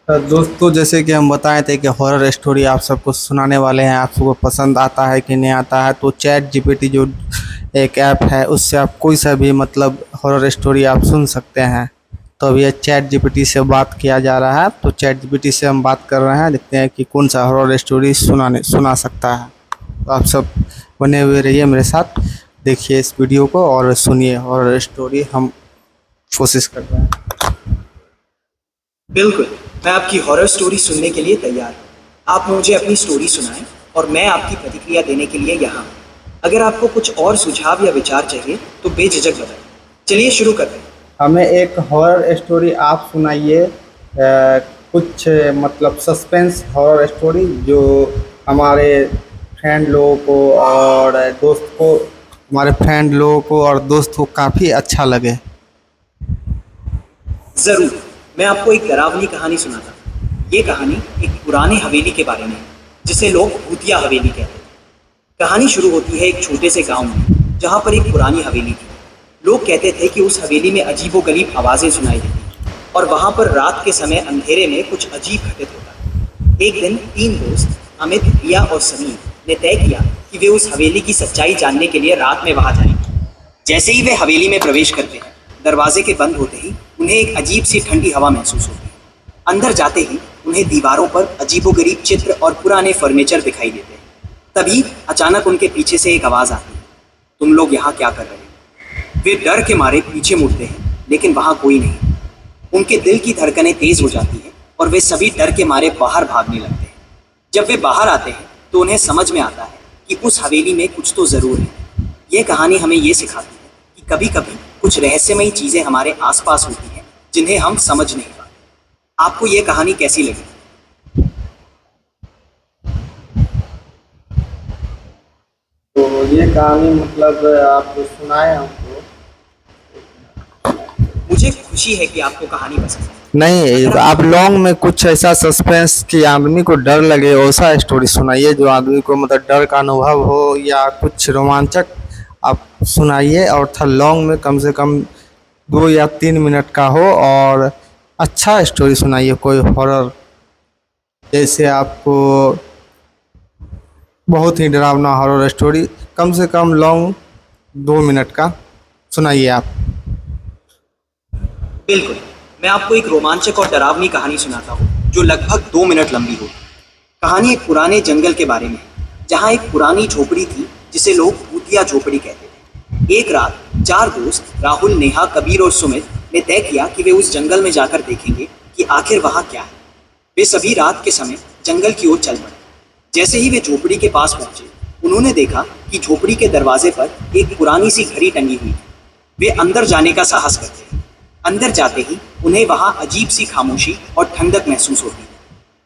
दोस्तों, जैसे कि हम बताए थे कि हॉरर स्टोरी आप सबको सुनाने वाले हैं। आप सबको पसंद आता है कि नहीं आता है, तो चैट जीपीटी जो एक ऐप है, उससे आप कोई सा भी मतलब हॉरर स्टोरी आप सुन सकते हैं। तो अभी ये चैट जीपीटी से बात किया जा रहा है, तो चैट जीपीटी से हम बात कर रहे हैं, देखते हैं कि कौन सा हॉरर स्टोरी सुना सकता है। तो आप सब बने हुए रहिए मेरे साथ, देखिए इस वीडियो को और सुनिए हॉरर स्टोरी हम कोशिश कर रहे हैं। बिल्कुल, मैं आपकी हॉरर स्टोरी सुनने के लिए तैयार हूँ। आप मुझे अपनी स्टोरी सुनाएं और मैं आपकी प्रतिक्रिया देने के लिए यहाँ हूँ। अगर आपको कुछ और सुझाव या विचार चाहिए तो बेझिझक बताएं। चलिए शुरू करते हैं। हमें एक हॉरर स्टोरी आप सुनाइए, कुछ मतलब सस्पेंस हॉरर स्टोरी जो हमारे फ्रेंड लोगों को और दोस्त को हमारे फ्रेंड लोगों को और दोस्त को काफ़ी अच्छा लगे। ज़रूर, मैं आपको एक डरावनी कहानी सुनाता हूँ। ये कहानी एक पुराने हवेली के बारे में है, जिसे लोग भूतिया हवेली कहते हैं। कहानी शुरू होती है एक छोटे से गांव में, जहाँ पर एक पुरानी हवेली थी। लोग कहते थे कि उस हवेली में अजीबोगरीब आवाज़ें सुनाई देती और वहाँ पर रात के समय अंधेरे में कुछ अजीब घटित होता। एक दिन 3 दोस्त अमित, रिया और समीर ने तय किया कि वे उस हवेली की सच्चाई जानने के लिए रात में वहाँ जाएंगे। जैसे ही वे हवेली में प्रवेश करते हैं, दरवाजे के बंद होते ही उन्हें एक अजीब सी ठंडी हवा महसूस होती है। अंदर जाते ही उन्हें दीवारों पर अजीबोगरीब चित्र और पुराने फर्नीचर दिखाई देते हैं। तभी अचानक उनके पीछे से एक आवाज़ आती है, तुम लोग यहाँ क्या कर रहे हो? वे डर के मारे पीछे मुड़ते हैं, लेकिन वहाँ कोई नहीं। उनके दिल की धड़कनें तेज हो जाती हैं और वे सभी डर के मारे बाहर भागने लगते हैं। जब वे बाहर आते हैं तो उन्हें समझ में आता है कि उस हवेली में कुछ तो ज़रूर है। यह कहानी हमें ये सिखाती है कि कभी कभी कुछ रहस्यमयी चीज़ें हमारे आसपास होती हैं जिन्हें हम समझ नहीं पाते। आपको यह कहानी कैसी लगी? तो ये कहानी मतलब आप जो सुनाए हमको। मुझे खुशी है कि आपको कहानी पसंद है। नहीं, अगर आप लॉन्ग में कुछ ऐसा सस्पेंस कि आदमी को डर लगे वैसा स्टोरी सुनाइए, जो आदमी को मतलब डर का अनुभव हो या कुछ रोमांचक आप सुनाइए। और था लॉन्ग में कम से कम 2 या 3 मिनट का हो, और अच्छा स्टोरी सुनाइए कोई हॉरर, जैसे आपको बहुत ही डरावना हॉरर स्टोरी कम से कम लॉन्ग 2 मिनट का सुनाइए आप। बिल्कुल, मैं आपको एक रोमांचक और डरावनी कहानी सुनाता हूँ जो लगभग 2 मिनट लंबी होगी। कहानी एक पुराने जंगल के बारे में है, जहाँ एक पुरानी झोपड़ी थी जिसे लोग भूतिया झोपड़ी कहते थे। एक रात 4 दोस्त राहुल, नेहा, कबीर और सुमित ने तय किया कि वे उस जंगल में जाकर देखेंगे कि आखिर वहाँ क्या है। वे सभी रात के समय जंगल की ओर चल पड़े। जैसे ही वे झोपड़ी के पास पहुंचे, उन्होंने देखा कि झोपड़ी के दरवाजे पर एक पुरानी सी घड़ी टंगी हुई थी। वे अंदर जाने का साहस करते हैं। अंदर जाते ही उन्हें वहां अजीब सी खामोशी और ठंडक महसूस होती है।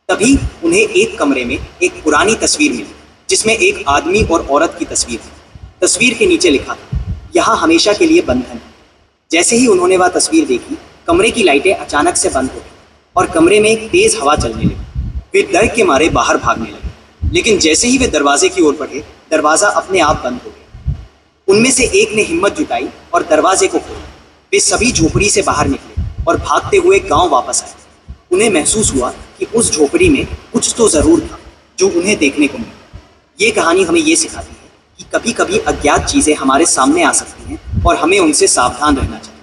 तभी उन्हें एक कमरे में एक पुरानी तस्वीर मिली, जिसमें एक आदमी और औरत की तस्वीर थी। तस्वीर के नीचे लिखा था, यहाँ हमेशा के लिए बंधन है। जैसे ही उन्होंने वह तस्वीर देखी, कमरे की लाइटें अचानक से बंद हो गई और कमरे में एक तेज हवा चलने लगी। वे डर के मारे बाहर भागने लगे, लेकिन जैसे ही वे दरवाजे की ओर बढ़े, दरवाजा अपने आप बंद हो गया। उनमें से एक ने हिम्मत जुटाई और दरवाजे को खोला। वे सभी झोपड़ी से बाहर निकले और भागते हुए गांव वापस आए। उन्हें महसूस हुआ कि उस झोपड़ी में कुछ तो जरूर था जो उन्हें देखने को मिला। ये कहानी हमें ये सिखाती है कि कभी कभी अज्ञात चीजें हमारे सामने आ सकती हैं और हमें उनसे सावधान रहना चाहिए।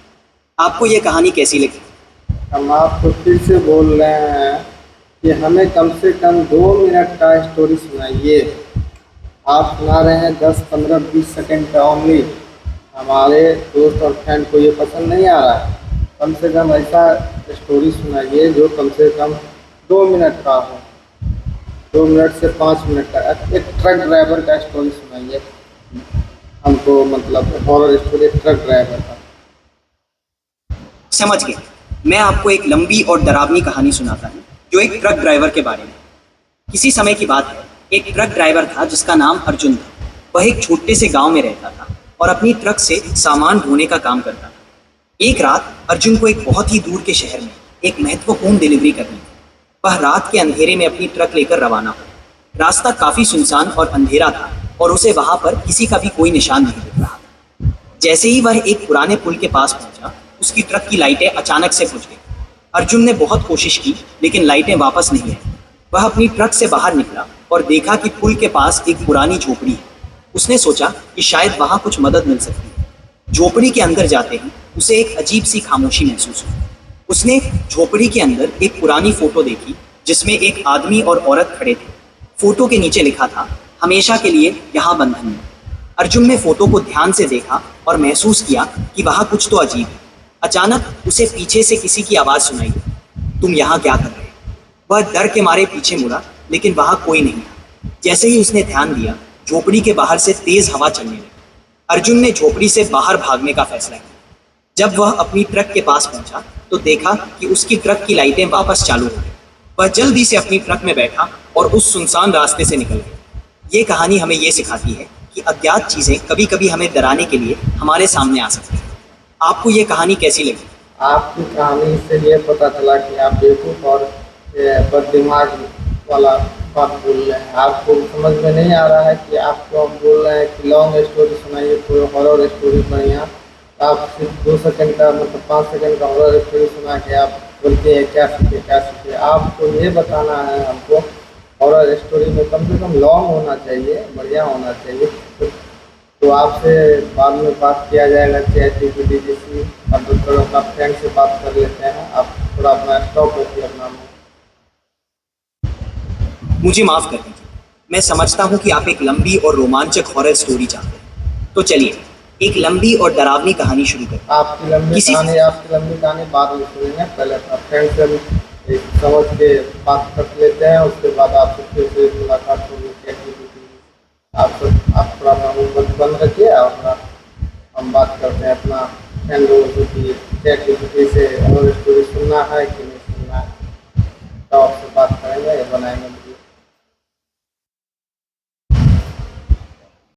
आपको ये कहानी कैसी लगी? हम आपको फिर से बोल रहे हैं कि हमें कम से कम 2 मिनट का स्टोरी सुनाइए। आप सुना रहे हैं 10, 15, 20 सेकंड का ओनली। हमारे दोस्त और फ्रेंड को ये पसंद नहीं आ रहा है। कम से कम ऐसा स्टोरी सुनाइए जो कम से कम 2 मिनट का हो, 2 मिनट से 5 मिनट का। एक ट्रक ड्राइवर का स्टोरी सुनाइए हमको, मतलब हॉरर स्टोरी ट्रक ड्राइवर का। समझ गए। मैं आपको एक लंबी और डरावनी कहानी सुनाता हूँ जो एक ट्रक ड्राइवर के बारे में। किसी समय की बात है, एक ट्रक ड्राइवर था जिसका नाम अर्जुन था। वह एक छोटे से गांव में रहता था और अपनी ट्रक से सामान ढोने का काम करता था। एक रात अर्जुन को एक बहुत ही दूर के शहर में एक महत्वपूर्ण डिलीवरी करनी थी। वह रात के अंधेरे में अपनी ट्रक लेकर रवाना हुआ। रास्ता काफी सुनसान और अंधेरा था और उसे वहां पर किसी का भी कोई निशान नहीं दिख रहा था। जैसे ही वह एक पुराने पुल के पास पहुंचा, उसकी ट्रक की लाइटें अचानक से बुझ गई। अर्जुन ने बहुत कोशिश की लेकिन लाइटें वापस नहीं आई। वह अपनी ट्रक से बाहर निकला और देखा कि पुल के पास एक पुरानी झोपड़ी है। उसने सोचा कि शायद वहां कुछ मदद मिल सकती है। झोपड़ी के अंदर जाते ही उसे एक अजीब सी खामोशी महसूस हुई। उसने झोपड़ी के अंदर एक पुरानी फोटो देखी जिसमें एक आदमी और औरत खड़े थे। फोटो के नीचे लिखा था, हमेशा के लिए यहाँ बंधन में। अर्जुन ने फोटो को ध्यान से देखा और महसूस किया कि वहां कुछ तो अजीब है। अचानक उसे पीछे से किसी की आवाज सुनाई दी, तुम यहाँ क्या कर रहे हो? वह डर के मारे पीछे मुड़ा लेकिन वहां कोई नहीं था। जैसे ही उसने ध्यान दिया, झोपड़ी के बाहर से तेज हवा चलने लगी। अर्जुन ने झोपड़ी से बाहर भागने का फैसला किया। जब वह अपनी ट्रक के पास पहुंचा तो देखा कि उसकी ट्रक की लाइटें वापस चालू हो गई। वह जल्दी से अपनी ट्रक में बैठा और उस सुनसान रास्ते से निकल गया। ये कहानी हमें ये सिखाती है कि अज्ञात चीजें कभी कभी हमें डराने के लिए हमारे सामने आ सकती हैं। आपको ये कहानी कैसी लगी? आपकी कहानी से ये पता चला कि आप बेवकूफ़ और बददिमाग वाला बात बोल रहे हैं। आपको समझ में नहीं आ रहा है कि आपको हम बोल रहे हैं कि लॉन्ग स्टोरी सुनाइए, कोई हॉरर स्टोरी बढ़िया। आप सिर्फ 2 सेकंड का मतलब 5 सेकंड का हॉरर स्टोरी सुना के आप बोलते हैं क्या सीखे क्या सीखे। आपको ये बताना है हमको हॉरर स्टोरी में कम से कम लॉन्ग होना चाहिए, बढ़िया होना चाहिए। तो आपसे बाद में बात किया जाएगा ChatGPT जैसी। अब तो अपना फ्रेंड से बात कर लेते हैं। आप थोड़ा अपना स्टॉप रखिए अपना मुँह। मुझे माफ कर दीजिए, मैं समझता हूँ कि आप एक लंबी और रोमांचक हॉरर स्टोरी चाहते हैं। तो चलिए एक लंबी और डरावनी कहानी शुरू करें। आपकी लंबी कहानी बाद में सुनेंगे। पहले अपना फ्रेंड से एक समझ के बात कर लेते हैं, उसके बाद आपसे फिर से मुलाकात होगी ChatGPT। आप थोड़ा अपना मुँह बंद रखिए और अपना हम बात करते हैं अपना फ्रेंड लोगों से कि ChatGPT से हॉरर स्टोरी सुनना है कि नहीं सुनना है। तो आपसे बात करेंगे, बनाएंगे।